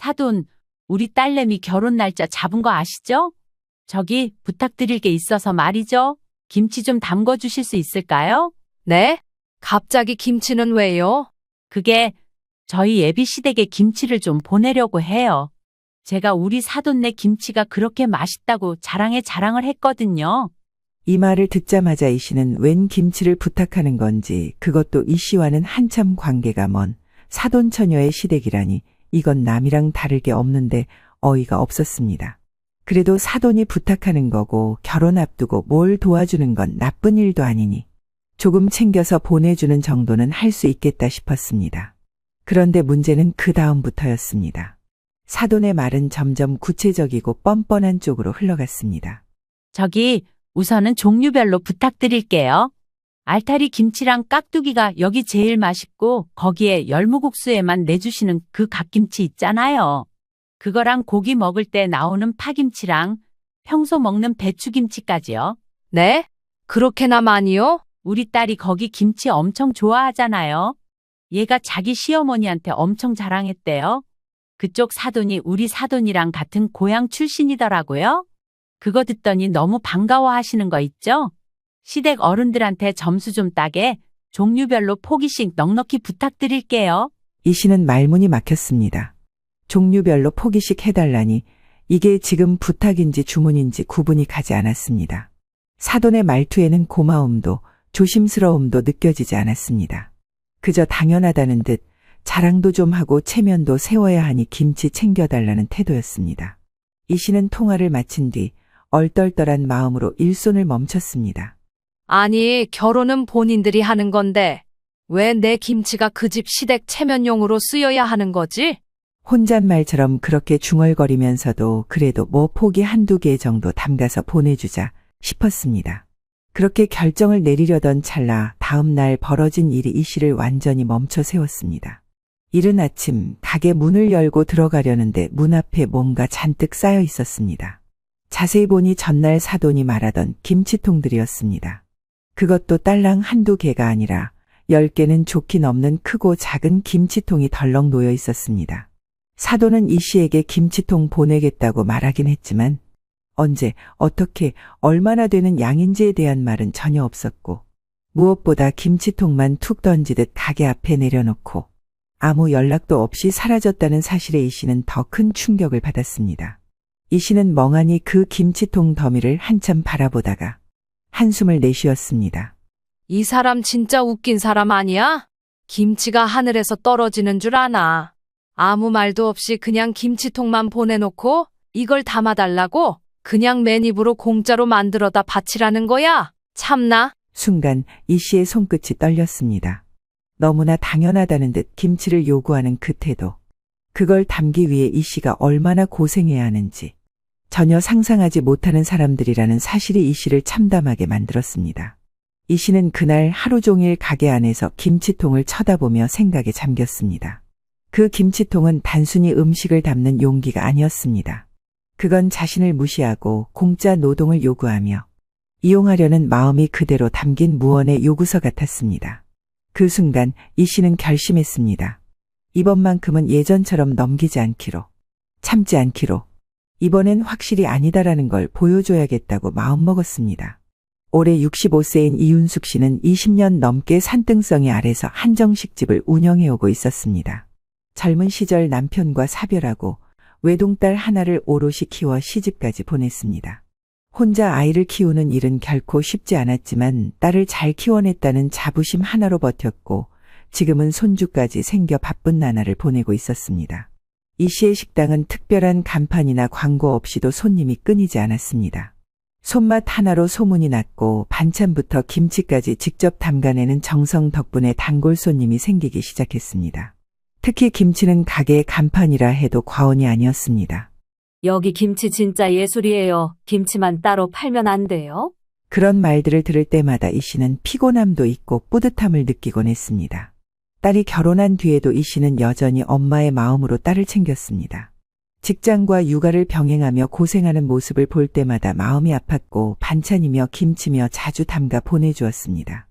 사돈, 우리 딸내미 결혼 날짜 잡은 거 아시죠? 저기 부탁드릴 게 있어서 말이죠. 김치 좀 담궈 주실 수 있을까요? 네? 갑자기 김치는 왜요? 그게 저희 예비 시댁에 김치를 좀 보내려고 해요. 제가 우리 사돈네 김치가 그렇게 맛있다고 자랑을 했거든요. 이 말을 듣자마자 이 씨는 웬 김치를 부탁하는 건지, 그것도 이 씨와는 한참 관계가 먼 사돈처녀의 시댁이라니, 이건 남이랑 다를 게 없는데 어이가 없었습니다. 그래도 사돈이 부탁하는 거고 결혼 앞두고 뭘 도와주는 건 나쁜 일도 아니니 조금 챙겨서 보내주는 정도는 할 수 있겠다 싶었습니다. 그런데 문제는 그 다음부터였습니다. 사돈의 말은 점점 구체적이고 뻔뻔한 쪽으로 흘러갔습니다. 저기 우선은 종류별로 부탁드릴게요. 알타리 김치랑 깍두기가 여기 제일 맛있고 거기에 열무국수에만 내주시는 그 갓김치 있잖아요. 그거랑 고기 먹을 때 나오는 파김치랑 평소 먹는 배추김치까지요. 네? 그렇게나 많이요? 우리 딸이 거기 김치 엄청 좋아하잖아요. 얘가 자기 시어머니한테 엄청 자랑했대요. 그쪽 사돈이 우리 사돈이랑 같은 고향 출신이더라고요. 그거 듣더니 너무 반가워하시는 거 있죠? 시댁 어른들한테 점수 좀 따게 종류별로 포기씩 넉넉히 부탁드릴게요. 이 씨는 말문이 막혔습니다. 종류별로 포기씩 해달라니, 이게 지금 부탁인지 주문인지 구분이 가지 않았습니다. 사돈의 말투에는 고마움도 조심스러움도 느껴지지 않았습니다. 그저 당연하다는 듯 자랑도 좀 하고 체면도 세워야 하니 김치 챙겨달라는 태도였습니다. 이 씨는 통화를 마친 뒤 얼떨떨한 마음으로 일손을 멈췄습니다. 아니, 결혼은 본인들이 하는 건데 왜 내 김치가 그 집 시댁 체면용으로 쓰여야 하는 거지? 혼잣말처럼 그렇게 중얼거리면서도 그래도 뭐 포기 한두 개 정도 담가서 보내주자 싶었습니다. 그렇게 결정을 내리려던 찰나 다음 날 벌어진 일이 이 씨를 완전히 멈춰 세웠습니다. 이른 아침 가게 문을 열고 들어가려는데 문 앞에 뭔가 잔뜩 쌓여 있었습니다. 자세히 보니 전날 사돈이 말하던 김치통들이었습니다. 그것도 딸랑 한두 개가 아니라 10개는 좋게 넘는 크고 작은 김치통이 덜렁 놓여 있었습니다. 사돈은 이 씨에게 김치통 보내겠다고 말하긴 했지만 언제, 어떻게, 얼마나 되는 양인지에 대한 말은 전혀 없었고 무엇보다 김치통만 툭 던지듯 가게 앞에 내려놓고 아무 연락도 없이 사라졌다는 사실에 이 씨는 더 큰 충격을 받았습니다. 이 씨는 멍하니 그 김치통 더미를 한참 바라보다가 한숨을 내쉬었습니다. 이 사람 진짜 웃긴 사람 아니야? 김치가 하늘에서 떨어지는 줄 아나. 아무 말도 없이 그냥 김치통만 보내놓고 이걸 담아달라고 그냥 맨입으로 공짜로 만들어다 바치라는 거야? 참나? 순간 이 씨의 손끝이 떨렸습니다. 너무나 당연하다는 듯 김치를 요구하는 그 태도. 그걸 담기 위해 이 씨가 얼마나 고생해야 하는지 전혀 상상하지 못하는 사람들이라는 사실이 이 씨를 참담하게 만들었습니다. 이 씨는 그날 하루 종일 가게 안에서 김치통을 쳐다보며 생각에 잠겼습니다. 그 김치통은 단순히 음식을 담는 용기가 아니었습니다. 그건 자신을 무시하고 공짜 노동을 요구하며 이용하려는 마음이 그대로 담긴 무언의 요구서 같았습니다. 그 순간 이 씨는 결심했습니다. 이번만큼은 예전처럼 넘기지 않기로, 참지 않기로, 이번엔 확실히 아니다라는 걸 보여줘야겠다고 마음먹었습니다. 올해 65세인 이윤숙 씨는 20년 넘게 산등성이 아래서 한정식집을 운영해오고 있었습니다. 젊은 시절 남편과 사별하고 외동딸 하나를 오롯이 키워 시집까지 보냈습니다. 혼자 아이를 키우는 일은 결코 쉽지 않았지만 딸을 잘 키워냈다는 자부심 하나로 버텼고 지금은 손주까지 생겨 바쁜 나날을 보내고 있었습니다. 이 씨의 식당은 특별한 간판이나 광고 없이도 손님이 끊이지 않았습니다. 손맛 하나로 소문이 났고 반찬부터 김치까지 직접 담가내는 정성 덕분에 단골 손님이 생기기 시작했습니다. 특히 김치는 가게의 간판이라 해도 과언이 아니었습니다. 여기 김치 진짜 예술이에요. 김치만 따로 팔면 안 돼요? 그런 말들을 들을 때마다 이 씨는 피곤함도 있고 뿌듯함을 느끼곤 했습니다. 딸이 결혼한 뒤에도 이 씨는 여전히 엄마의 마음으로 딸을 챙겼습니다. 직장과 육아를 병행하며 고생하는 모습을 볼 때마다 마음이 아팠고 반찬이며 김치며 자주 담가 보내주었습니다.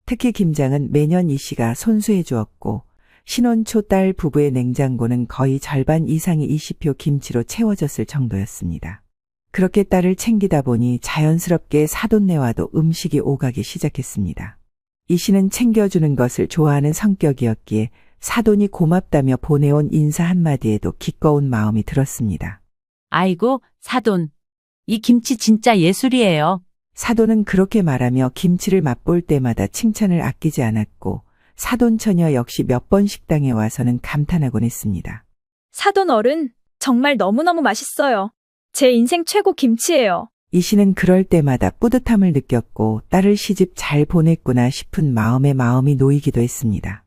특히 김장은 매년 이 씨가 손수해 주었고 신혼 초 딸 부부의 냉장고는 거의 절반 이상이 20표 김치로 채워졌을 정도였습니다. 그렇게 딸을 챙기다 보니 자연스럽게 사돈네와도 음식이 오가기 시작했습니다. 이 씨는 챙겨주는 것을 좋아하는 성격이었기에 사돈이 고맙다며 보내온 인사 한마디에도 기꺼운 마음이 들었습니다. 아이고, 사돈. 이 김치 진짜 예술이에요. 사돈은 그렇게 말하며 김치를 맛볼 때마다 칭찬을 아끼지 않았고 사돈 처녀 역시 몇 번 식당에 와서는 감탄하곤 했습니다. 사돈 어른, 정말 너무너무 맛있어요. 제 인생 최고 김치예요. 이 씨는 그럴 때마다 뿌듯함을 느꼈고 딸을 시집 잘 보냈구나 싶은 마음이 놓이기도 했습니다.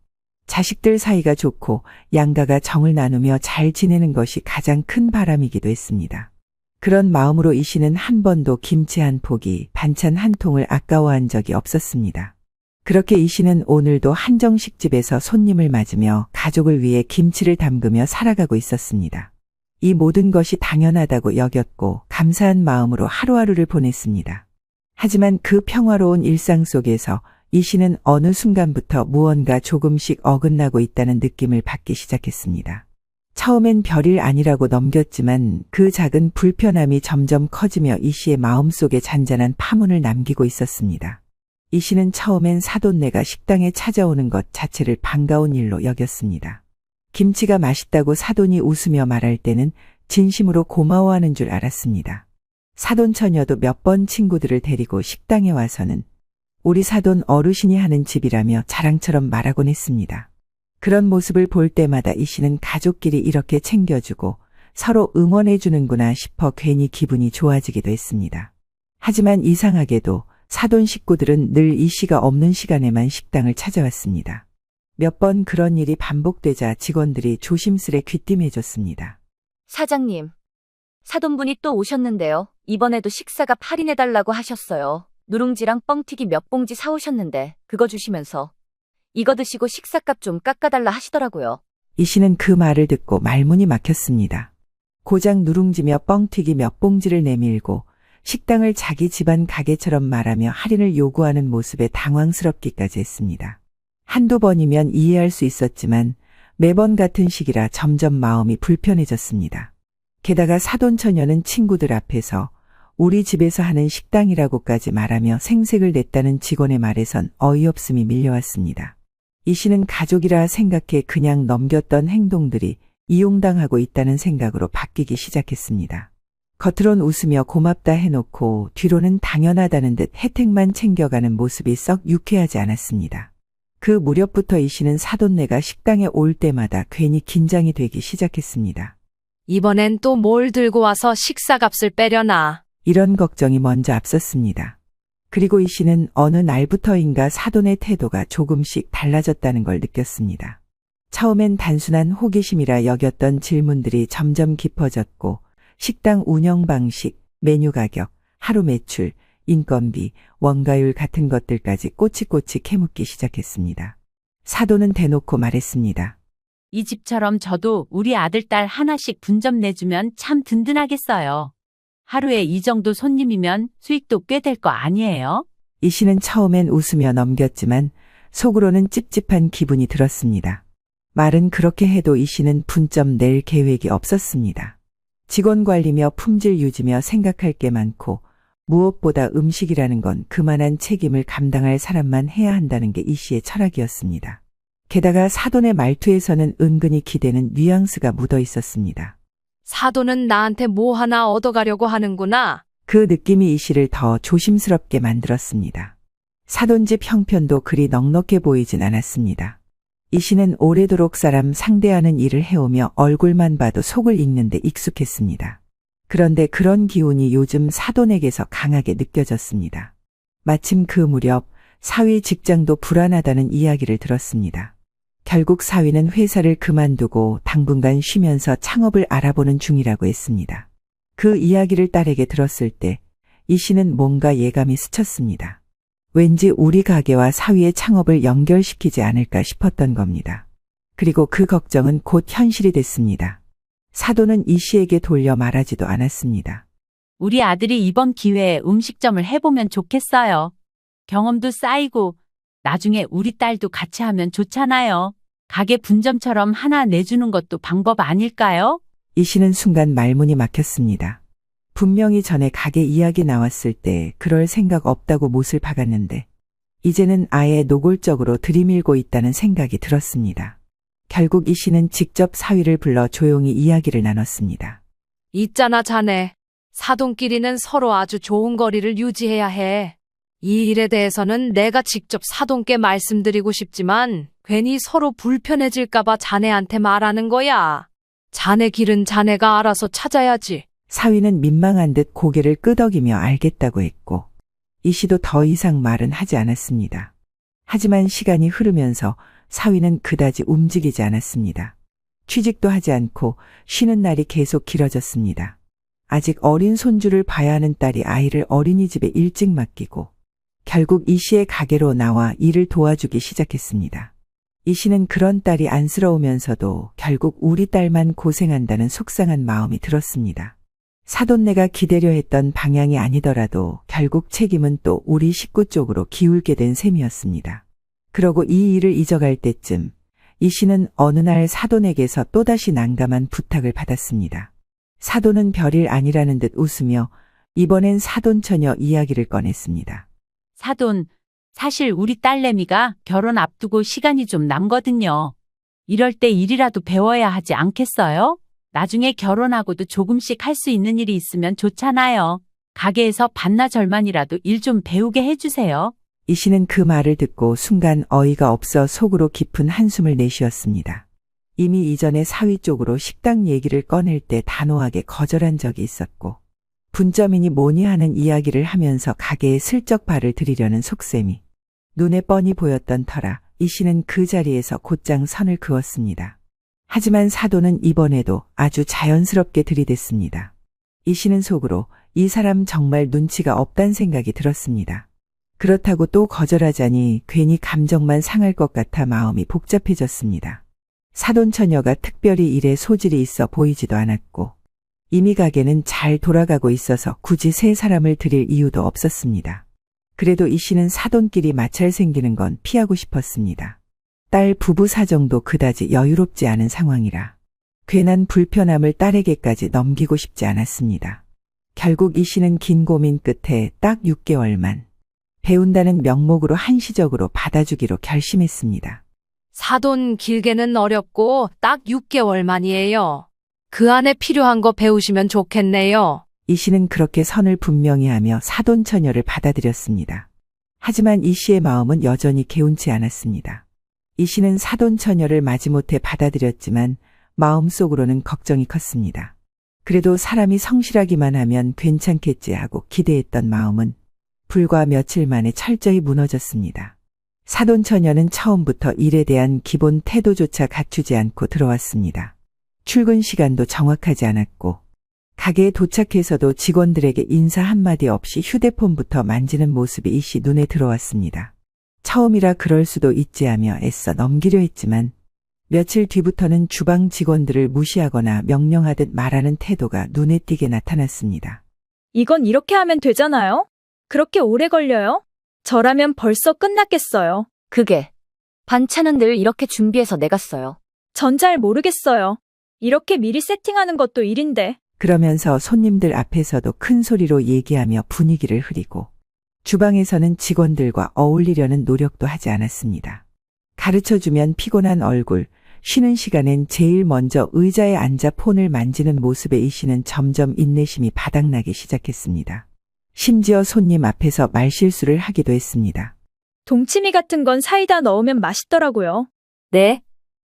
자식들 사이가 좋고 양가가 정을 나누며 잘 지내는 것이 가장 큰 바람이기도 했습니다. 그런 마음으로 이 씨는 한 번도 김치 한 포기, 반찬 한 통을 아까워한 적이 없었습니다. 그렇게 이 씨는 오늘도 한정식집에서 손님을 맞으며 가족을 위해 김치를 담그며 살아가고 있었습니다. 이 모든 것이 당연하다고 여겼고 감사한 마음으로 하루하루를 보냈습니다. 하지만 그 평화로운 일상 속에서 이 씨는 어느 순간부터 무언가 조금씩 어긋나고 있다는 느낌을 받기 시작했습니다. 처음엔 별일 아니라고 넘겼지만 그 작은 불편함이 점점 커지며 이 씨의 마음속에 잔잔한 파문을 남기고 있었습니다. 이 씨는 처음엔 사돈네가 식당에 찾아오는 것 자체를 반가운 일로 여겼습니다. 김치가 맛있다고 사돈이 웃으며 말할 때는 진심으로 고마워하는 줄 알았습니다. 사돈 처녀도 몇 번 친구들을 데리고 식당에 와서는 우리 사돈 어르신이 하는 집이라며 자랑처럼 말하곤 했습니다. 그런 모습을 볼 때마다 이 씨는 가족끼리 이렇게 챙겨주고 서로 응원해주는구나 싶어 괜히 기분이 좋아지기도 했습니다. 하지만 이상하게도 사돈 식구들은 늘 이 씨가 없는 시간에만 식당을 찾아왔습니다. 몇 번 그런 일이 반복되자 직원들이 조심스레 귀띔해줬습니다. 사장님, 사돈분이 또 오셨는데요. 이번에도 식사가 8인해달라고 하셨어요. 누룽지랑 뻥튀기 몇 봉지 사오셨는데 그거 주시면서 이거 드시고 식사값 좀 깎아달라 하시더라고요. 이 씨는 그 말을 듣고 말문이 막혔습니다. 고작 누룽지며 뻥튀기 몇 봉지를 내밀고 식당을 자기 집안 가게처럼 말하며 할인을 요구하는 모습에 당황스럽기까지 했습니다. 한두 번이면 이해할 수 있었지만 매번 같은 시기라 점점 마음이 불편해졌습니다. 게다가 사돈 처녀는 친구들 앞에서 우리 집에서 하는 식당이라고까지 말하며 생색을 냈다는 직원의 말에선 어이없음이 밀려왔습니다. 이 씨는 가족이라 생각해 그냥 넘겼던 행동들이 이용당하고 있다는 생각으로 바뀌기 시작했습니다. 겉으론 웃으며 고맙다 해놓고 뒤로는 당연하다는 듯 혜택만 챙겨가는 모습이 썩 유쾌하지 않았습니다. 그 무렵부터 이 씨는 사돈네가 식당에 올 때마다 괜히 긴장이 되기 시작했습니다. 이번엔 또 뭘 들고 와서 식사값을 빼려나. 이런 걱정이 먼저 앞섰습니다. 그리고 이 씨는 어느 날부터인가 사돈의 태도가 조금씩 달라졌다는 걸 느꼈습니다. 처음엔 단순한 호기심이라 여겼던 질문들이 점점 깊어졌고 식당 운영 방식, 메뉴 가격, 하루 매출, 인건비, 원가율 같은 것들까지 꼬치꼬치 캐묻기 시작했습니다. 사돈은 대놓고 말했습니다. 이 집처럼 저도 우리 아들 딸 하나씩 분점 내주면 참 든든하겠어요. 하루에 이 정도 손님이면 수익도 꽤 될 거 아니에요? 이 씨는 처음엔 웃으며 넘겼지만 속으로는 찝찝한 기분이 들었습니다. 말은 그렇게 해도 이 씨는 분점 낼 계획이 없었습니다. 직원 관리며 품질 유지며 생각할 게 많고 무엇보다 음식이라는 건 그만한 책임을 감당할 사람만 해야 한다는 게 이 씨의 철학이었습니다. 게다가 사돈의 말투에서는 은근히 기대는 뉘앙스가 묻어 있었습니다. 사돈은 나한테 뭐 하나 얻어가려고 하는구나. 그 느낌이 이 씨를 더 조심스럽게 만들었습니다. 사돈집 형편도 그리 넉넉해 보이진 않았습니다. 이 씨는 오래도록 사람 상대하는 일을 해오며 얼굴만 봐도 속을 읽는 데 익숙했습니다. 그런데 그런 기운이 요즘 사돈에게서 강하게 느껴졌습니다. 마침 그 무렵 사위 직장도 불안하다는 이야기를 들었습니다. 결국 사위는 회사를 그만두고 당분간 쉬면서 창업을 알아보는 중이라고 했습니다. 그 이야기를 딸에게 들었을 때 이 씨는 뭔가 예감이 스쳤습니다. 왠지 우리 가게와 사위의 창업을 연결시키지 않을까 싶었던 겁니다. 그리고 그 걱정은 곧 현실이 됐습니다. 사돈은 이 씨에게 돌려 말하지도 않았습니다. 우리 아들이 이번 기회에 음식점을 해보면 좋겠어요. 경험도 쌓이고 나중에 우리 딸도 같이 하면 좋잖아요. 가게 분점처럼 하나 내주는 것도 방법 아닐까요? 이 씨는 순간 말문이 막혔습니다. 분명히 전에 가게 이야기 나왔을 때 그럴 생각 없다고 못을 박았는데 이제는 아예 노골적으로 들이밀고 있다는 생각이 들었습니다. 결국 이 씨는 직접 사위를 불러 조용히 이야기를 나눴습니다. 있잖아, 자네. 사돈끼리는 서로 아주 좋은 거리를 유지해야 해. 이 일에 대해서는 내가 직접 사돈께 말씀드리고 싶지만 괜히 서로 불편해질까봐 자네한테 말하는 거야. 자네 길은 자네가 알아서 찾아야지. 사위는 민망한 듯 고개를 끄덕이며 알겠다고 했고 이 씨도 더 이상 말은 하지 않았습니다. 하지만 시간이 흐르면서 사위는 그다지 움직이지 않았습니다. 취직도 하지 않고 쉬는 날이 계속 길어졌습니다. 아직 어린 손주를 봐야 하는 딸이 아이를 어린이집에 일찍 맡기고 결국 이 씨의 가게로 나와 일을 도와주기 시작했습니다. 이 씨는 그런 딸이 안쓰러우면서도 결국 우리 딸만 고생한다는 속상한 마음이 들었습니다. 사돈네가 기대려 했던 방향이 아니더라도 결국 책임은 또 우리 식구 쪽으로 기울게 된 셈이었습니다. 그러고 이 일을 잊어갈 때쯤 이 씨는 어느 날 사돈에게서 또다시 난감한 부탁을 받았습니다. 사돈은 별일 아니라는 듯 웃으며 이번엔 사돈처녀 이야기를 꺼냈습니다. 사돈, 사실 우리 딸내미가 결혼 앞두고 시간이 좀 남거든요. 이럴 때 일이라도 배워야 하지 않겠어요? 나중에 결혼하고도 조금씩 할 수 있는 일이 있으면 좋잖아요. 가게에서 반나절만이라도 일 좀 배우게 해주세요. 이 씨는 그 말을 듣고 순간 어이가 없어 속으로 깊은 한숨을 내쉬었습니다. 이미 이전에 사위 쪽으로 식당 얘기를 꺼낼 때 단호하게 거절한 적이 있었고 분점이니 뭐니 하는 이야기를 하면서 가게에 슬쩍 발을 들이려는 속셈이 눈에 뻔히 보였던 터라 이 씨는 그 자리에서 곧장 선을 그었습니다. 하지만 사돈은 이번에도 아주 자연스럽게 들이댔습니다. 이 씨는 속으로 이 사람 정말 눈치가 없단 생각이 들었습니다. 그렇다고 또 거절하자니 괜히 감정만 상할 것 같아 마음이 복잡해졌습니다. 사돈처녀가 특별히 일에 소질이 있어 보이지도 않았고 이미 가게는 잘 돌아가고 있어서 굳이 새 사람을 들일 이유도 없었습니다. 그래도 이 씨는 사돈끼리 마찰 생기는 건 피하고 싶었습니다. 딸 부부 사정도 그다지 여유롭지 않은 상황이라 괜한 불편함을 딸에게까지 넘기고 싶지 않았습니다. 결국 이 씨는 긴 고민 끝에 딱 6개월만 배운다는 명목으로 한시적으로 받아주기로 결심했습니다. 사돈 길게는 어렵고 딱 6개월만이에요. 그 안에 필요한 거 배우시면 좋겠네요. 이 씨는 그렇게 선을 분명히 하며 사돈처녀를 받아들였습니다. 하지만 이 씨의 마음은 여전히 개운치 않았습니다. 이 씨는 사돈처녀를 마지못해 받아들였지만 마음속으로는 걱정이 컸습니다. 그래도 사람이 성실하기만 하면 괜찮겠지 하고 기대했던 마음은 불과 며칠 만에 철저히 무너졌습니다. 사돈처녀는 처음부터 일에 대한 기본 태도조차 갖추지 않고 들어왔습니다. 출근 시간도 정확하지 않았고 가게에 도착해서도 직원들에게 인사 한마디 없이 휴대폰부터 만지는 모습이 이 씨 눈에 들어왔습니다. 처음이라 그럴 수도 있지 하며 애써 넘기려 했지만 며칠 뒤부터는 주방 직원들을 무시하거나 명령하듯 말하는 태도가 눈에 띄게 나타났습니다. 이건 이렇게 하면 되잖아요? 그렇게 오래 걸려요? 저라면 벌써 끝났겠어요. 그게 반찬은 늘 이렇게 준비해서 내가 써요. 전 잘 모르겠어요. 이렇게 미리 세팅하는 것도 일인데. 그러면서 손님들 앞에서도 큰 소리로 얘기하며 분위기를 흐리고 주방에서는 직원들과 어울리려는 노력도 하지 않았습니다. 가르쳐주면 피곤한 얼굴, 쉬는 시간엔 제일 먼저 의자에 앉아 폰을 만지는 모습에 이 씨는 점점 인내심이 바닥나기 시작했습니다. 심지어 손님 앞에서 말실수를 하기도 했습니다. 동치미 같은 건 사이다 넣으면 맛있더라고요. 네?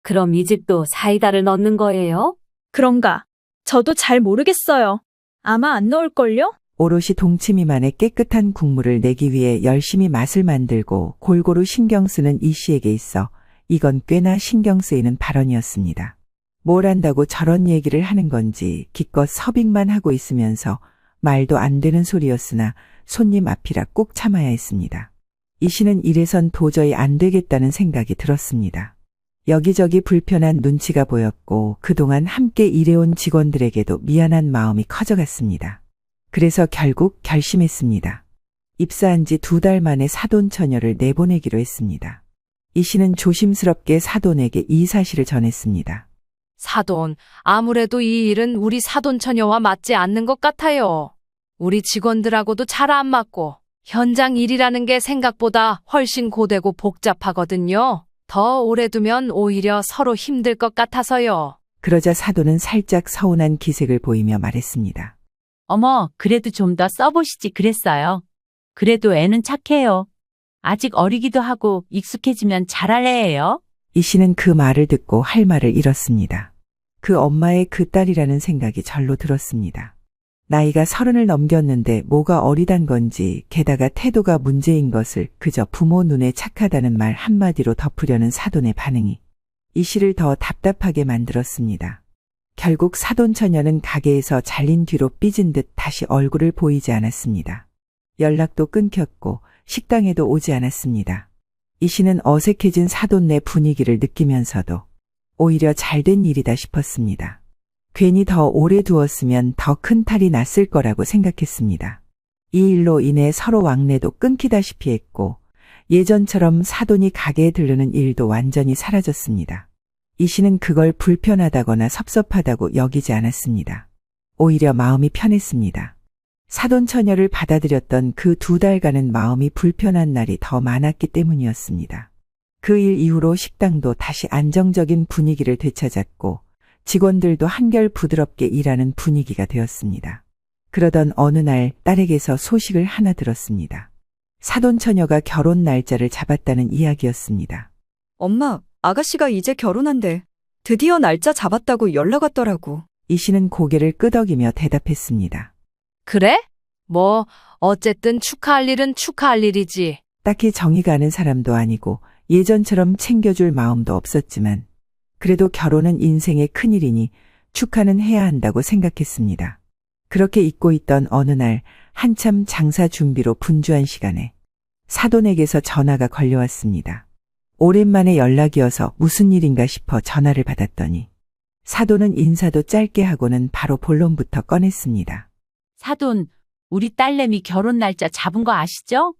그럼 이 집도 사이다를 넣는 거예요? 그런가? 저도 잘 모르겠어요. 아마 안 넣을걸요? 오롯이 동치미만의 깨끗한 국물을 내기 위해 열심히 맛을 만들고 골고루 신경 쓰는 이 씨에게 있어 이건 꽤나 신경 쓰이는 발언이었습니다. 뭘 안다고 저런 얘기를 하는 건지 기껏 서빙만 하고 있으면서 말도 안 되는 소리였으나 손님 앞이라 꼭 참아야 했습니다. 이 씨는 이래선 도저히 안 되겠다는 생각이 들었습니다. 여기저기 불편한 눈치가 보였고 그동안 함께 일해온 직원들에게도 미안한 마음이 커져갔습니다. 그래서 결국 결심했습니다. 입사한 지 2달 만에 사돈처녀를 내보내기로 했습니다. 이 씨는 조심스럽게 사돈에게 이 사실을 전했습니다. 사돈, 아무래도 이 일은 우리 사돈 처녀와 맞지 않는 것 같아요. 우리 직원들하고도 잘 안 맞고, 현장 일이라는 게 생각보다 훨씬 고되고 복잡하거든요. 더 오래 두면 오히려 서로 힘들 것 같아서요. 그러자 사돈은 살짝 서운한 기색을 보이며 말했습니다. 어머, 그래도 좀 더 써보시지 그랬어요. 그래도 애는 착해요. 아직 어리기도 하고 익숙해지면 잘할 애예요. 이 씨는 그 말을 듣고 할 말을 잃었습니다. 그 엄마의 그 딸이라는 생각이 절로 들었습니다. 나이가 30을 넘겼는데 뭐가 어리단 건지, 게다가 태도가 문제인 것을 그저 부모 눈에 착하다는 말 한마디로 덮으려는 사돈의 반응이 이 씨를 더 답답하게 만들었습니다. 결국 사돈 처녀는 가게에서 잘린 뒤로 삐진 듯 다시 얼굴을 보이지 않았습니다. 연락도 끊겼고 식당에도 오지 않았습니다. 이 씨는 어색해진 사돈 내 분위기를 느끼면서도 오히려 잘된 일이다 싶었습니다. 괜히 더 오래 두었으면 더 큰 탈이 났을 거라고 생각했습니다. 이 일로 인해 서로 왕래도 끊기다시피 했고 예전처럼 사돈이 가게에 들르는 일도 완전히 사라졌습니다. 이 씨는 그걸 불편하다거나 섭섭하다고 여기지 않았습니다. 오히려 마음이 편했습니다. 사돈 처녀를 받아들였던 그 2달간은 마음이 불편한 날이 더 많았기 때문이었습니다. 그 일 이후로 식당도 다시 안정적인 분위기를 되찾았고 직원들도 한결 부드럽게 일하는 분위기가 되었습니다. 그러던 어느 날 딸에게서 소식을 하나 들었습니다. 사돈 처녀가 결혼 날짜를 잡았다는 이야기였습니다. 엄마, 아가씨가 이제 결혼한대. 드디어 날짜 잡았다고 연락 왔더라고. 이 씨는 고개를 끄덕이며 대답했습니다. 그래? 뭐, 어쨌든 축하할 일은 축하할 일이지. 딱히 정이 가는 사람도 아니고 예전처럼 챙겨줄 마음도 없었지만 그래도 결혼은 인생의 큰일이니 축하는 해야 한다고 생각했습니다. 그렇게 잊고 있던 어느 날 한참 장사 준비로 분주한 시간에 사돈에게서 전화가 걸려왔습니다. 오랜만에 연락이어서 무슨 일인가 싶어 전화를 받았더니 사돈은 인사도 짧게 하고는 바로 본론부터 꺼냈습니다. 사돈, 우리 딸내미 결혼 날짜 잡은 거 아시죠?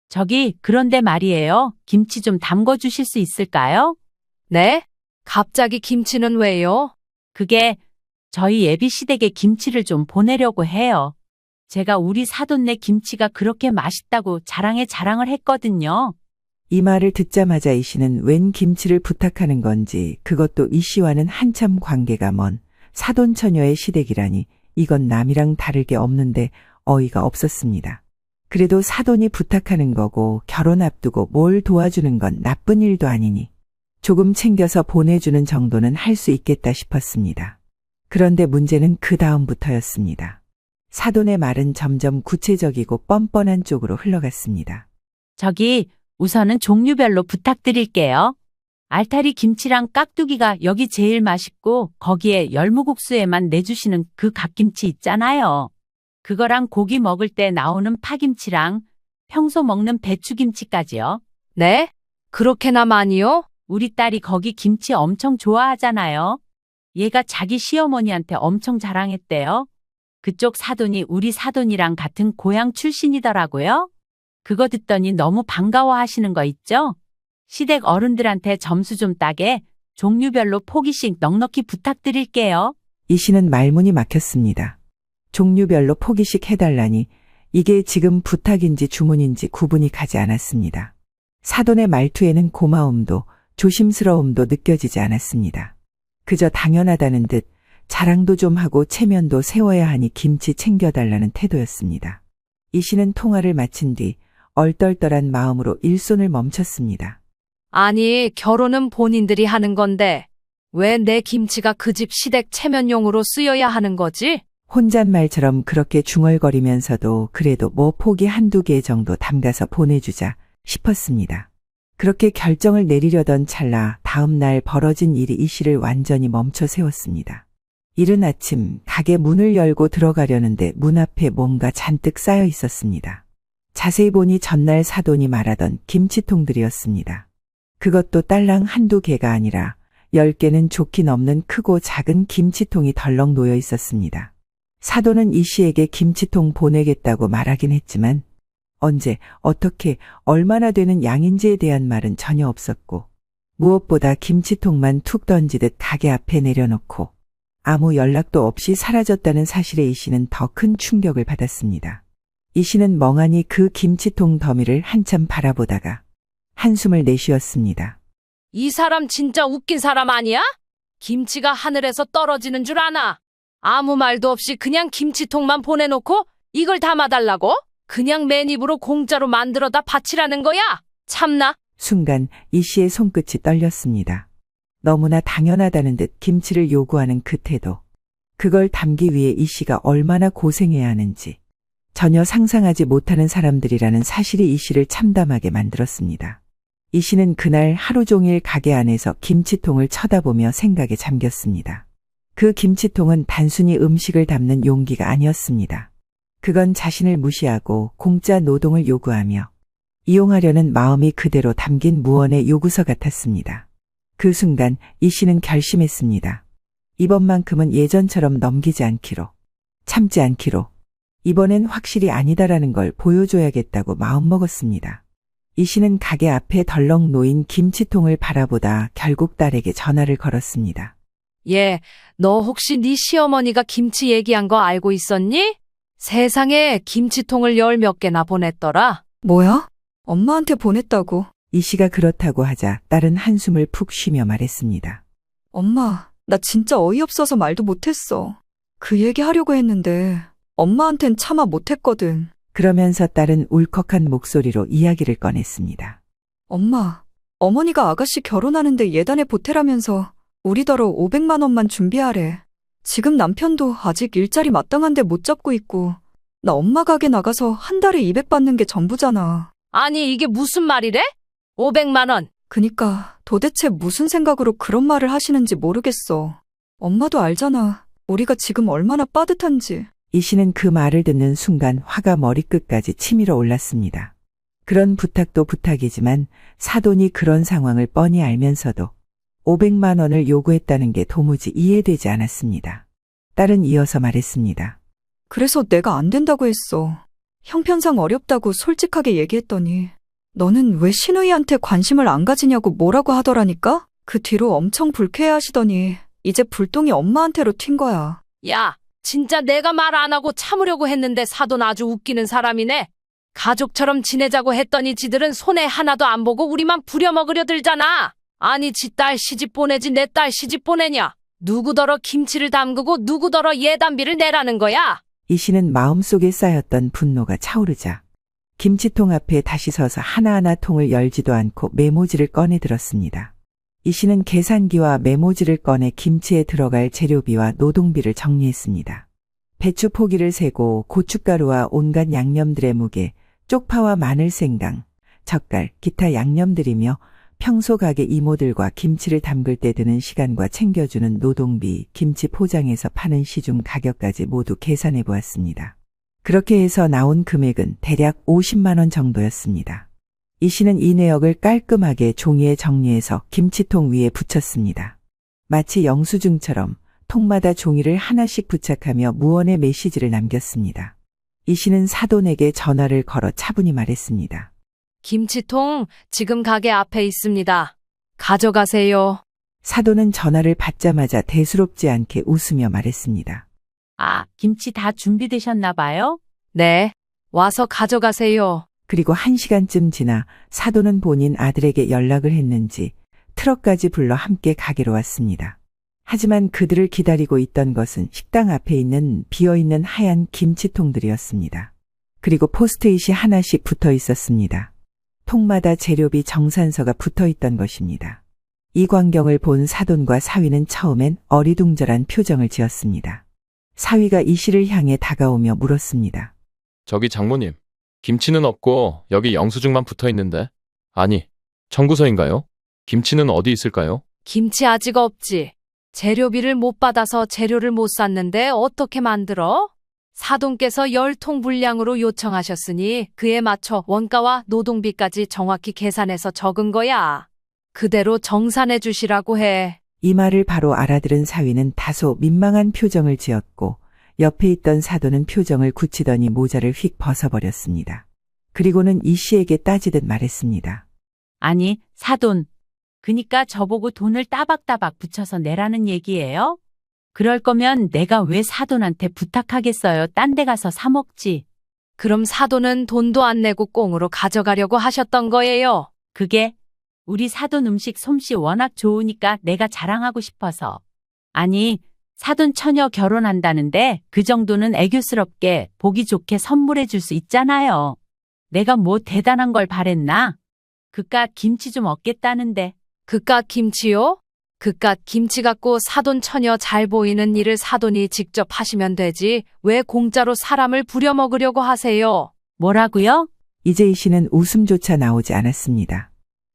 저기, 그런데 말이에요. 김치 좀 담궈 주실 수 있을까요? 네? 갑자기 김치는 왜요? 그게 저희 예비 시댁에 김치를 좀 보내려고 해요. 제가 우리 사돈네 김치가 그렇게 맛있다고 자랑을 했거든요. 이 말을 듣자마자 이 씨는 웬 김치를 부탁하는 건지, 그것도 이 씨와는 한참 관계가 먼 사돈 처녀의 시댁이라니 이건 남이랑 다를 게 없는데 어이가 없었습니다. 그래도 사돈이 부탁하는 거고 결혼 앞두고 뭘 도와주는 건 나쁜 일도 아니니 조금 챙겨서 보내주는 정도는 할 수 있겠다 싶었습니다. 그런데 문제는 그 다음부터였습니다. 사돈의 말은 점점 구체적이고 뻔뻔한 쪽으로 흘러갔습니다. 저기, 우선은 종류별로 부탁드릴게요. 알타리 김치랑 깍두기가 여기 제일 맛있고 거기에 열무국수에만 내주시는 그 갓김치 있잖아요. 그거랑 고기 먹을 때 나오는 파김치랑 평소 먹는 배추김치까지요. 네? 그렇게나 많이요? 우리 딸이 거기 김치 엄청 좋아하잖아요. 얘가 자기 시어머니한테 엄청 자랑했대요. 그쪽 사돈이 우리 사돈이랑 같은 고향 출신이더라고요. 그거 듣더니 너무 반가워하시는 거 있죠? 시댁 어른들한테 점수 좀 따게 종류별로 포기씩 넉넉히 부탁드릴게요. 이 씨는 말문이 막혔습니다. 종류별로 포기씩 해달라니 이게 지금 부탁인지 주문인지 구분이 가지 않았습니다. 사돈의 말투에는 고마움도 조심스러움도 느껴지지 않았습니다. 그저 당연하다는 듯 자랑도 좀 하고 체면도 세워야 하니 김치 챙겨달라는 태도였습니다. 이 씨는 통화를 마친 뒤 얼떨떨한 마음으로 일손을 멈췄습니다. 아니, 결혼은 본인들이 하는 건데 왜 내 김치가 그 집 시댁 체면용으로 쓰여야 하는 거지? 혼잣말처럼 그렇게 중얼거리면서도 그래도 뭐 포기 한두 개 정도 담가서 보내주자 싶었습니다. 그렇게 결정을 내리려던 찰나 다음 날 벌어진 일이 이 씨를 완전히 멈춰 세웠습니다. 이른 아침 가게 문을 열고 들어가려는데 문 앞에 뭔가 잔뜩 쌓여 있었습니다. 자세히 보니 전날 사돈이 말하던 김치통들이었습니다. 그것도 딸랑 한두 개가 아니라 10개는 좋기 넘는 크고 작은 김치통이 덜렁 놓여 있었습니다. 사돈은 이 씨에게 김치통 보내겠다고 말하긴 했지만 언제, 어떻게, 얼마나 되는 양인지에 대한 말은 전혀 없었고, 무엇보다 김치통만 툭 던지듯 가게 앞에 내려놓고 아무 연락도 없이 사라졌다는 사실에 이 씨는 더 큰 충격을 받았습니다. 이 씨는 멍하니 그 김치통 더미를 한참 바라보다가 한숨을 내쉬었습니다. 이 사람 진짜 웃긴 사람 아니야? 김치가 하늘에서 떨어지는 줄 아나? 아무 말도 없이 그냥 김치통만 보내놓고 이걸 담아달라고? 그냥 맨입으로 공짜로 만들어다 바치라는 거야? 참나? 순간 이 씨의 손끝이 떨렸습니다. 너무나 당연하다는 듯 김치를 요구하는 그 태도. 그걸 담기 위해 이 씨가 얼마나 고생해야 하는지 전혀 상상하지 못하는 사람들이라는 사실이 이 씨를 참담하게 만들었습니다. 이 씨는 그날 하루 종일 가게 안에서 김치통을 쳐다보며 생각에 잠겼습니다. 그 김치통은 단순히 음식을 담는 용기가 아니었습니다. 그건 자신을 무시하고 공짜 노동을 요구하며 이용하려는 마음이 그대로 담긴 무언의 요구서 같았습니다. 그 순간 이 씨는 결심했습니다. 이번만큼은 예전처럼 넘기지 않기로, 참지 않기로, 이번엔 확실히 아니다라는 걸 보여줘야겠다고 마음먹었습니다. 이 씨는 가게 앞에 덜렁 놓인 김치통을 바라보다 결국 딸에게 전화를 걸었습니다. 얘, 너 혹시 네 시어머니가 김치 얘기한 거 알고 있었니? 세상에 김치통을 10몇 개나 보냈더라. 뭐야? 엄마한테 보냈다고. 이 씨가 그렇다고 하자 딸은 한숨을 푹 쉬며 말했습니다. 엄마, 나 진짜 어이없어서 말도 못했어. 그 얘기 하려고 했는데 엄마한텐 차마 못했거든. 그러면서 딸은 울컥한 목소리로 이야기를 꺼냈습니다. 엄마, 어머니가 아가씨 결혼하는데 예단에 보태라면서 우리더러 500만 원만 준비하래. 지금 남편도 아직 일자리 마땅한데 못 잡고 있고 나 엄마 가게 나가서 한 달에 200 받는 게 전부잖아. 아니 이게 무슨 말이래? 500만 원. 그니까 도대체 무슨 생각으로 그런 말을 하시는지 모르겠어. 엄마도 알잖아. 우리가 지금 얼마나 빠듯한지. 이 씨는 그 말을 듣는 순간 화가 머리끝까지 치밀어 올랐습니다. 그런 부탁도 부탁이지만 사돈이 그런 상황을 뻔히 알면서도 500만 원을 요구했다는 게 도무지 이해되지 않았습니다. 딸은 이어서 말했습니다. 그래서 내가 안 된다고 했어. 형편상 어렵다고 솔직하게 얘기했더니 너는 왜 신우이한테 관심을 안 가지냐고 뭐라고 하더라니까? 그 뒤로 엄청 불쾌해하시더니 이제 불똥이 엄마한테로 튄 거야. 야, 진짜 내가 말 안 하고 참으려고 했는데 사돈 아주 웃기는 사람이네. 가족처럼 지내자고 했더니 지들은 손에 하나도 안 보고 우리만 부려먹으려 들잖아. 아니 지 딸 시집 보내지 내 딸 시집 보내냐. 누구더러 김치를 담그고 누구더러 예단비를 내라는 거야. 이 씨는 마음속에 쌓였던 분노가 차오르자 김치통 앞에 다시 서서 하나하나 통을 열지도 않고 메모지를 꺼내 들었습니다. 이 씨는 계산기와 메모지를 꺼내 김치에 들어갈 재료비와 노동비를 정리했습니다. 배추 포기를 세고 고춧가루와 온갖 양념들의 무게, 쪽파와 마늘 생강, 젓갈, 기타 양념들이며 평소 가게 이모들과 김치를 담글 때 드는 시간과 챙겨주는 노동비, 김치 포장해서 파는 시중 가격까지 모두 계산해 보았습니다. 그렇게 해서 나온 금액은 대략 50만 원 정도였습니다. 이 씨는 이 내역을 깔끔하게 종이에 정리해서 김치통 위에 붙였습니다. 마치 영수증처럼 통마다 종이를 하나씩 부착하며 무언의 메시지를 남겼습니다. 이 씨는 사돈에게 전화를 걸어 차분히 말했습니다. 김치통 지금 가게 앞에 있습니다. 가져가세요. 사돈은 전화를 받자마자 대수롭지 않게 웃으며 말했습니다. 아, 김치 다 준비되셨나 봐요? 네, 와서 가져가세요. 그리고 1시간쯤 지나 사돈은 본인 아들에게 연락을 했는지 트럭까지 불러 함께 가게로 왔습니다. 하지만 그들을 기다리고 있던 것은 식당 앞에 있는 비어있는 하얀 김치통들이었습니다. 그리고 포스트잇이 하나씩 붙어 있었습니다. 통마다 재료비 정산서가 붙어 있던 것입니다. 이 광경을 본 사돈과 사위는 처음엔 어리둥절한 표정을 지었습니다. 사위가 이 씨를 향해 다가오며 물었습니다. 저기 장모님, 김치는 없고 여기 영수증만 붙어 있는데. 아니, 청구서인가요? 김치는 어디 있을까요? 김치 아직 없지. 재료비를 못 받아서 재료를 못 샀는데 어떻게 만들어? 사돈께서 10통 분량으로 요청하셨으니 그에 맞춰 원가와 노동비까지 정확히 계산해서 적은 거야. 그대로 정산해 주시라고 해. 이 말을 바로 알아들은 사위는 다소 민망한 표정을 지었고 옆에 있던 사돈은 표정을 굳히더니 모자를 휙 벗어버렸습니다. 그리고는 이 씨에게 따지듯 말했습니다. 아니, 사돈. 그니까 저보고 돈을 따박따박 붙여서 내라는 얘기예요? 그럴 거면 내가 왜 사돈한테 부탁하겠어요? 딴 데 가서 사 먹지. 그럼 사돈은 돈도 안 내고 꽁으로 가져가려고 하셨던 거예요. 그게 우리 사돈 음식 솜씨 워낙 좋으니까 내가 자랑하고 싶어서. 아니, 사돈 처녀 결혼한다는데 그 정도는 애교스럽게 보기 좋게 선물해 줄 수 있잖아요. 내가 뭐 대단한 걸 바랬나? 그깟 김치 좀 얻겠다는데. 그깟 김치요? 그깟 김치 갖고 사돈 처녀 잘 보이는 일을 사돈이 직접 하시면 되지. 왜 공짜로 사람을 부려먹으려고 하세요? 뭐라고요? 이제 이 씨는 웃음조차 나오지 않았습니다.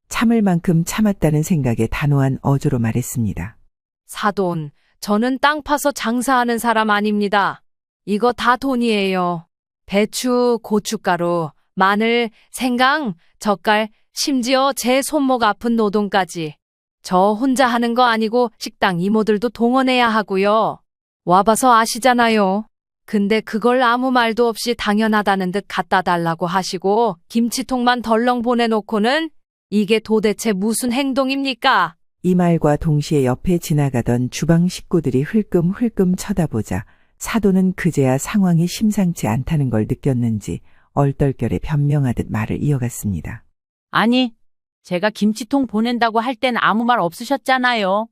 참을 만큼 참았다는 생각에 단호한 어조로 말했습니다. 사돈, 저는 땅 파서 장사하는 사람 아닙니다. 이거 다 돈이에요. 배추, 고춧가루, 마늘, 생강, 젓갈, 심지어 제 손목 아픈 노동까지. 저 혼자 하는 거 아니고 식당 이모들도 동원해야 하고요. 와봐서 아시잖아요. 근데 그걸 아무 말도 없이 당연하다는 듯 갖다 달라고 하시고 김치통만 덜렁 보내놓고는 이게 도대체 무슨 행동입니까? 이 말과 동시에 옆에 지나가던 주방 식구들이 흘끔흘끔 쳐다보자 사돈은 그제야 상황이 심상치 않다는 걸 느꼈는지 얼떨결에 변명하듯 말을 이어갔습니다. 아니, 제가 김치통 보낸다고 할 땐 아무 말 없으셨잖아요.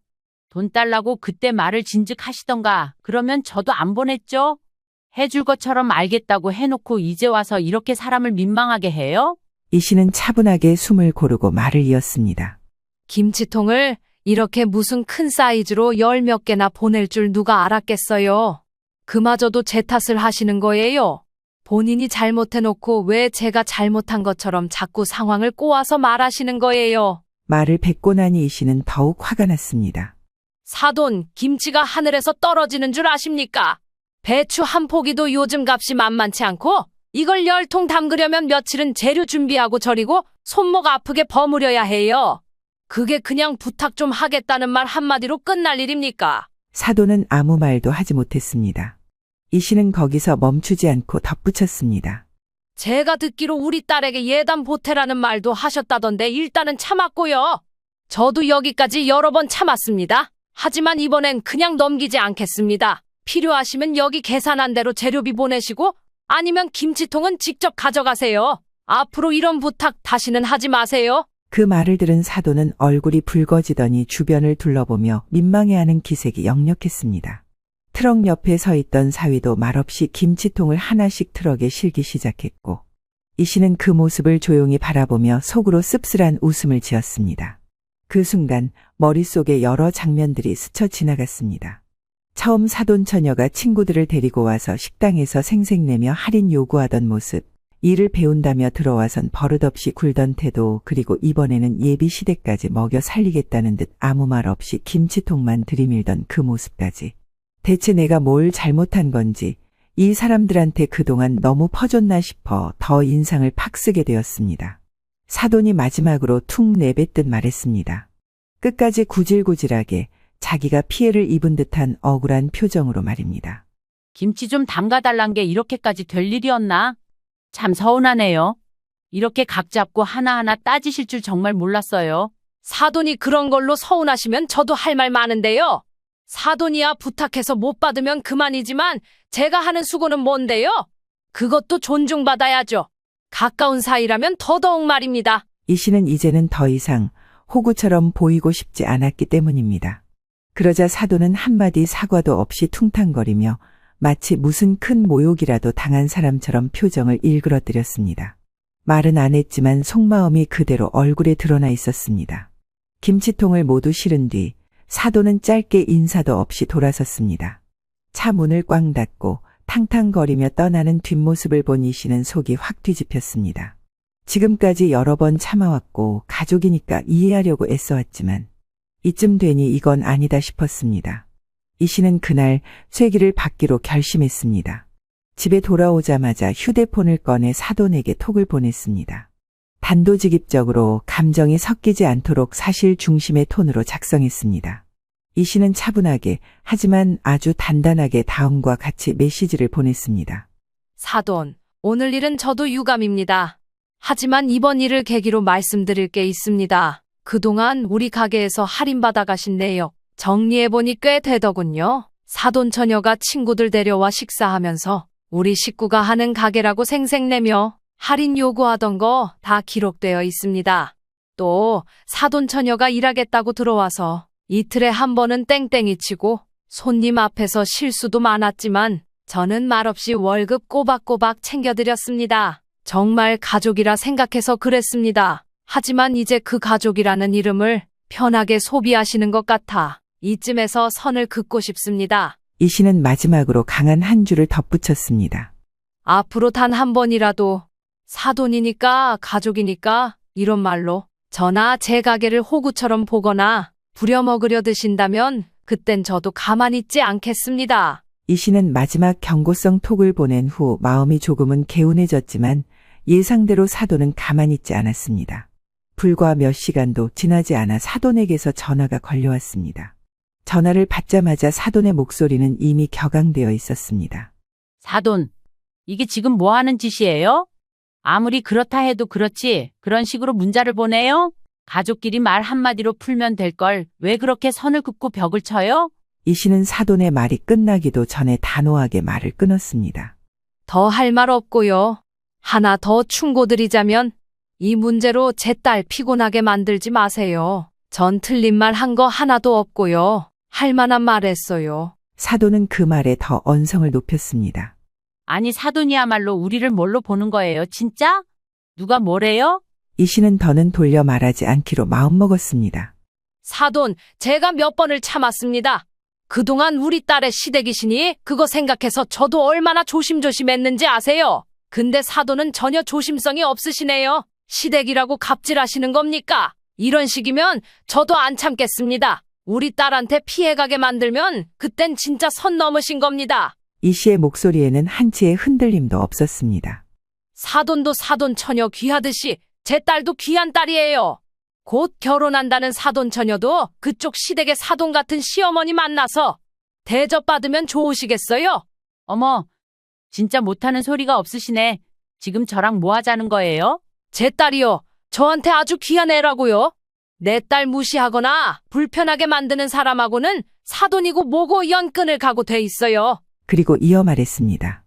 돈 달라고 그때 말을 진즉 하시던가. 그러면 저도 안 보냈죠? 해줄 것처럼 알겠다고 해놓고 이제 와서 이렇게 사람을 민망하게 해요? 이 씨는 차분하게 숨을 고르고 말을 이었습니다. 김치통을 이렇게 무슨 큰 사이즈로 열 몇 개나 보낼 줄 누가 알았겠어요. 그마저도 제 탓을 하시는 거예요. 본인이 잘못해놓고 왜 제가 잘못한 것처럼 자꾸 상황을 꼬아서 말하시는 거예요. 말을 뱉고 나니 이 씨는 더욱 화가 났습니다. 사돈, 김치가 하늘에서 떨어지는 줄 아십니까? 배추 한 포기도 요즘 값이 만만치 않고 이걸 10통 담그려면 며칠은 재료 준비하고 절이고 손목 아프게 버무려야 해요. 그게 그냥 부탁 좀 하겠다는 말 한마디로 끝날 일입니까? 사돈은 아무 말도 하지 못했습니다. 이 씨는 거기서 멈추지 않고 덧붙였습니다. 제가 듣기로 우리 딸에게 예단 보태라는 말도 하셨다던데 일단은 참았고요. 저도 여기까지 여러 번 참았습니다. 하지만 이번엔 그냥 넘기지 않겠습니다. 필요하시면 여기 계산한 대로 재료비 보내시고 아니면 김치통은 직접 가져가세요. 앞으로 이런 부탁 다시는 하지 마세요. 그 말을 들은 사돈은 얼굴이 붉어지더니 주변을 둘러보며 민망해하는 기색이 역력했습니다. 트럭 옆에 서 있던 사위도 말없이 김치통을 하나씩 트럭에 실기 시작했고 이 씨는 그 모습을 조용히 바라보며 속으로 씁쓸한 웃음을 지었습니다. 그 순간 머릿속에 여러 장면들이 스쳐 지나갔습니다. 처음 사돈 처녀가 친구들을 데리고 와서 식당에서 생색내며 할인 요구하던 모습, 일을 배운다며 들어와선 버릇없이 굴던 태도, 그리고 이번에는 예비 시댁까지 먹여 살리겠다는 듯 아무 말 없이 김치통만 들이밀던 그 모습까지. 대체 내가 뭘 잘못한 건지 이 사람들한테 그동안 너무 퍼줬나 싶어 더 인상을 팍 쓰게 되었습니다. 사돈이 마지막으로 툭 내뱉듯 말했습니다. 끝까지 구질구질하게 자기가 피해를 입은 듯한 억울한 표정으로 말입니다. 김치 좀 담가달란 게 이렇게까지 될 일이었나? 참 서운하네요. 이렇게 각 잡고 하나하나 따지실 줄 정말 몰랐어요. 사돈이 그런 걸로 서운하시면 저도 할 말 많은데요. 사돈이야 부탁해서 못 받으면 그만이지만 제가 하는 수고는 뭔데요? 그것도 존중받아야죠. 가까운 사이라면 더더욱 말입니다. 이 씨는 이제는 더 이상 호구처럼 보이고 싶지 않았기 때문입니다. 그러자 사돈은 한마디 사과도 없이 퉁탕거리며 마치 무슨 큰 모욕이라도 당한 사람처럼 표정을 일그러뜨렸습니다. 말은 안 했지만 속마음이 그대로 얼굴에 드러나 있었습니다. 김치통을 모두 실은 뒤 사돈은 짧게 인사도 없이 돌아섰습니다. 차 문을 꽝 닫고 탕탕거리며 떠나는 뒷모습을 본 이 씨는 속이 확 뒤집혔습니다. 지금까지 여러 번 참아왔고 가족이니까 이해하려고 애써왔지만 이쯤 되니 이건 아니다 싶었습니다. 이 씨는 그날 쇠기를 받기로 결심했습니다. 집에 돌아오자마자 휴대폰을 꺼내 사돈에게 톡을 보냈습니다. 단도직입적으로 감정이 섞이지 않도록 사실 중심의 톤으로 작성했습니다. 이 씨는 차분하게 하지만 아주 단단하게 다음과 같이 메시지를 보냈습니다. 사돈, 오늘 일은 저도 유감입니다. 하지만 이번 일을 계기로 말씀드릴 게 있습니다. 그동안 우리 가게에서 할인받아 가신 내역 정리해보니 꽤 되더군요. 사돈 처녀가 친구들 데려와 식사하면서 우리 식구가 하는 가게라고 생색내며 할인 요구하던 거 다 기록되어 있습니다. 또 사돈 처녀가 일하겠다고 들어와서 이틀에 한 번은 땡땡이 치고 손님 앞에서 실수도 많았지만 저는 말없이 월급 꼬박꼬박 챙겨드렸습니다. 정말 가족이라 생각해서 그랬습니다. 하지만 이제 그 가족이라는 이름을 편하게 소비하시는 것 같아 이쯤에서 선을 긋고 싶습니다. 이 씨는 마지막으로 강한 한 줄을 덧붙였습니다. 앞으로 단 한 번이라도 사돈이니까 가족이니까 이런 말로 저나 제 가게를 호구처럼 보거나 부려먹으려 드신다면 그땐 저도 가만히 있지 않겠습니다. 이 씨는 마지막 경고성 톡을 보낸 후 마음이 조금은 개운해졌지만 예상대로 사돈은 가만히 있지 않았습니다. 불과 몇 시간도 지나지 않아 사돈에게서 전화가 걸려왔습니다. 전화를 받자마자 사돈의 목소리는 이미 격앙되어 있었습니다. 사돈, 이게 지금 뭐 하는 짓이에요? 아무리 그렇다 해도 그렇지 그런 식으로 문자를 보내요? 가족끼리 말 한마디로 풀면 될 걸 왜 그렇게 선을 긋고 벽을 쳐요? 이 씨는 사돈의 말이 끝나기도 전에 단호하게 말을 끊었습니다. 더 할 말 없고요. 하나 더 충고드리자면 이 문제로 제 딸 피곤하게 만들지 마세요. 전 틀린 말 한 거 하나도 없고요. 할 만한 말 했어요. 사돈은 그 말에 더 언성을 높였습니다. 아니 사돈이야말로 우리를 뭘로 보는 거예요 진짜? 누가 뭐래요? 이 씨는 더는 돌려 말하지 않기로 마음먹었습니다. 사돈, 제가 몇 번을 참았습니다. 그동안 우리 딸의 시댁이시니 그거 생각해서 저도 얼마나 조심조심했는지 아세요? 근데 사돈은 전혀 조심성이 없으시네요. 시댁이라고 갑질하시는 겁니까? 이런 식이면 저도 안 참겠습니다. 우리 딸한테 피해가게 만들면 그땐 진짜 선 넘으신 겁니다. 이 씨의 목소리에는 한치의 흔들림도 없었습니다. 사돈도 사돈 처녀 귀하듯이 제 딸도 귀한 딸이에요. 곧 결혼한다는 사돈 처녀도 그쪽 시댁의 사돈 같은 시어머니 만나서 대접받으면 좋으시겠어요? 어머, 진짜 못하는 소리가 없으시네. 지금 저랑 뭐 하자는 거예요? 제 딸이요. 저한테 아주 귀한 애라고요. 내 딸 무시하거나 불편하게 만드는 사람하고는 사돈이고 뭐고 연끈을 가고 돼 있어요. 그리고 이어 말했습니다.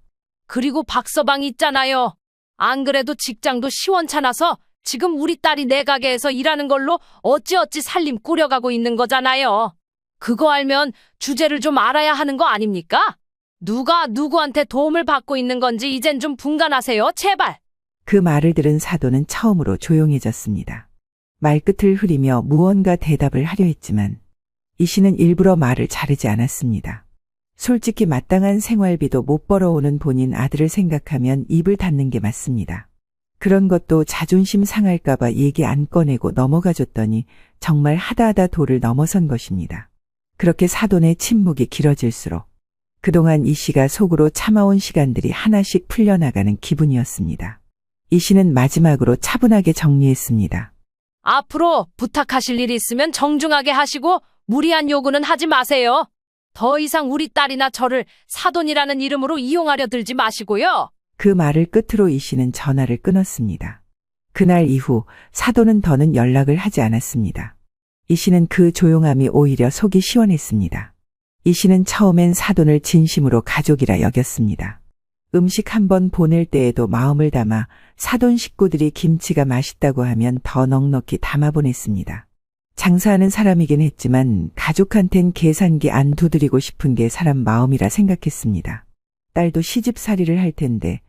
그리고 박서방 있잖아요. 안 그래도 직장도 시원찮아서 지금 우리 딸이 내 가게에서 일하는 걸로 어찌어찌 살림 꾸려가고 있는 거잖아요. 그거 알면 주제를 좀 알아야 하는 거 아닙니까? 누가 누구한테 도움을 받고 있는 건지 이젠 좀 분간하세요, 제발. 그 말을 들은 사돈은 처음으로 조용해졌습니다. 말끝을 흐리며 무언가 대답을 하려 했지만 이 씨는 일부러 말을 자르지 않았습니다. 솔직히 마땅한 생활비도 못 벌어오는 본인 아들을 생각하면 입을 닫는 게 맞습니다. 그런 것도 자존심 상할까봐 얘기 안 꺼내고 넘어가줬더니 정말 하다하다 도를 넘어선 것입니다. 그렇게 사돈의 침묵이 길어질수록 그동안 이 씨가 속으로 참아온 시간들이 하나씩 풀려나가는 기분이었습니다. 이 씨는 마지막으로 차분하게 정리했습니다. 앞으로 부탁하실 일이 있으면 정중하게 하시고 무리한 요구는 하지 마세요. 더 이상 우리 딸이나 저를 사돈이라는 이름으로 이용하려 들지 마시고요. 그 말을 끝으로 이 씨는 전화를 끊었습니다. 그날 이후 사돈은 더는 연락을 하지 않았습니다. 이 씨는 그 조용함이 오히려 속이 시원했습니다. 이 씨는 처음엔 사돈을 진심으로 가족이라 여겼습니다. 음식 한 번 보낼 때에도 마음을 담아 사돈 식구들이 김치가 맛있다고 하면 더 넉넉히 담아 보냈습니다. 장사하는 사람이긴 했지만 가족한텐 계산기 안 두드리고 싶은 게 사람 마음이라 생각했습니다. 딸도 시집살이를 할 텐데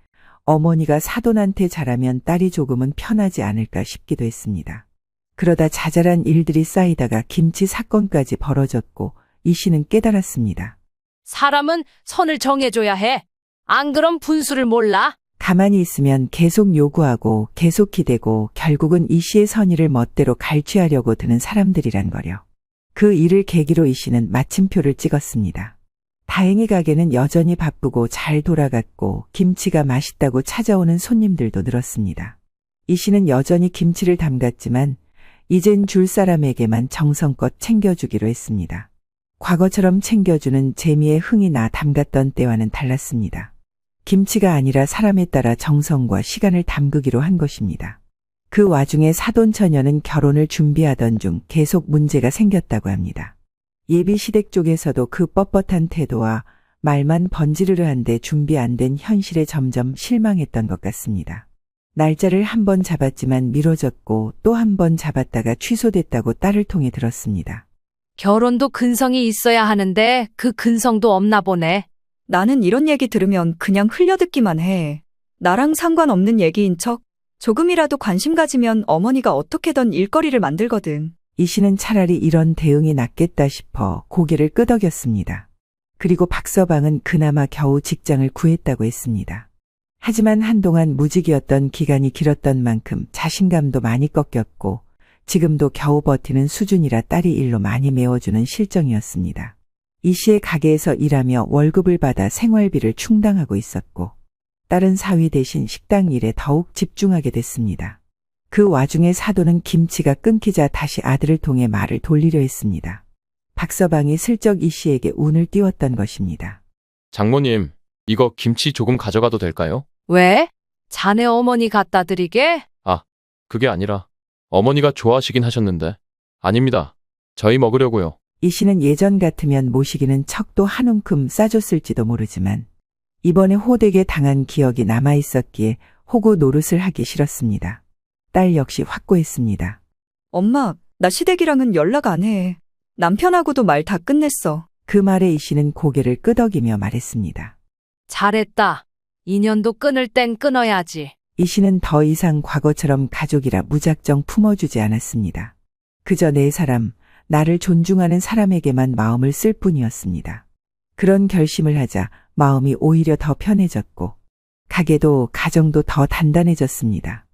어머니가 사돈한테 잘하면 딸이 조금은 편하지 않을까 싶기도 했습니다. 그러다 자잘한 일들이 쌓이다가 김치 사건까지 벌어졌고 이 씨는 깨달았습니다. 사람은 선을 정해줘야 해. 안 그럼 분수를 몰라. 가만히 있으면 계속 요구하고 계속 기대고 결국은 이 씨의 선의를 멋대로 갈취하려고 드는 사람들이란 거려. 그 일을 계기로 이 씨는 마침표를 찍었습니다. 다행히 가게는 여전히 바쁘고 잘 돌아갔고 김치가 맛있다고 찾아오는 손님들도 늘었습니다. 이 씨는 여전히 김치를 담갔지만 이젠 줄 사람에게만 정성껏 챙겨주기로 했습니다. 과거처럼 챙겨주는 재미에 흥이 나 담갔던 때와는 달랐습니다. 김치가 아니라 사람에 따라 정성과 시간을 담그기로 한 것입니다. 그 와중에 사돈 처녀는 결혼을 준비하던 중 계속 문제가 생겼다고 합니다. 예비 시댁 쪽에서도 그 뻣뻣한 태도와 말만 번지르르한데 준비 안 된 현실에 점점 실망했던 것 같습니다. 날짜를 한 번 잡았지만 미뤄졌고 또 한 번 잡았다가 취소됐다고 딸을 통해 들었습니다. 결혼도 근성이 있어야 하는데 그 근성도 없나 보네. 나는 이런 얘기 들으면 그냥 흘려듣기만 해. 나랑 상관없는 얘기인 척 조금이라도 관심 가지면 어머니가 어떻게든 일거리를 만들거든. 이 씨는 차라리 이런 대응이 낫겠다 싶어 고개를 끄덕였습니다. 그리고 박서방은 그나마 겨우 직장을 구했다고 했습니다. 하지만 한동안 무직이었던 기간이 길었던 만큼 자신감도 많이 꺾였고 지금도 겨우 버티는 수준이라 딸이 일로 많이 메워주는 실정이었습니다. 이 씨의 가게에서 일하며 월급을 받아 생활비를 충당하고 있었고 딸은 사위 대신 식당 일에 더욱 집중하게 됐습니다. 그 와중에 사돈은 김치가 끊기자 다시 아들을 통해 말을 돌리려 했습니다. 박서방이 슬쩍 이 씨에게 운을 띄웠던 것입니다. 장모님, 이거 김치 조금 가져가도 될까요? 왜? 자네 어머니 갖다 드리게? 그게 아니라 어머니가 좋아하시긴 하셨는데. 아닙니다. 저희 먹으려고요. 이 씨는 예전 같으면 모시기는 척도 한 움큼 싸줬을지도 모르지만 이번에 호되게 당한 기억이 남아있었기에 호구 노릇을 하기 싫었습니다. 딸 역시 확고했습니다. 엄마, 나 시댁이랑은 연락 안 해. 남편하고도 말 다 끝냈어. 그 말에 이 씨는 고개를 끄덕이며 말했습니다. 잘했다. 인연도 끊을 땐 끊어야지. 이 씨는 더 이상 과거처럼 가족이라 무작정 품어주지 않았습니다. 그저 내 사람, 나를 존중하는 사람에게만 마음을 쓸 뿐이었습니다. 그런 결심을 하자 마음이 오히려 더 편해졌고 가게도 가정도 더 단단해졌습니다.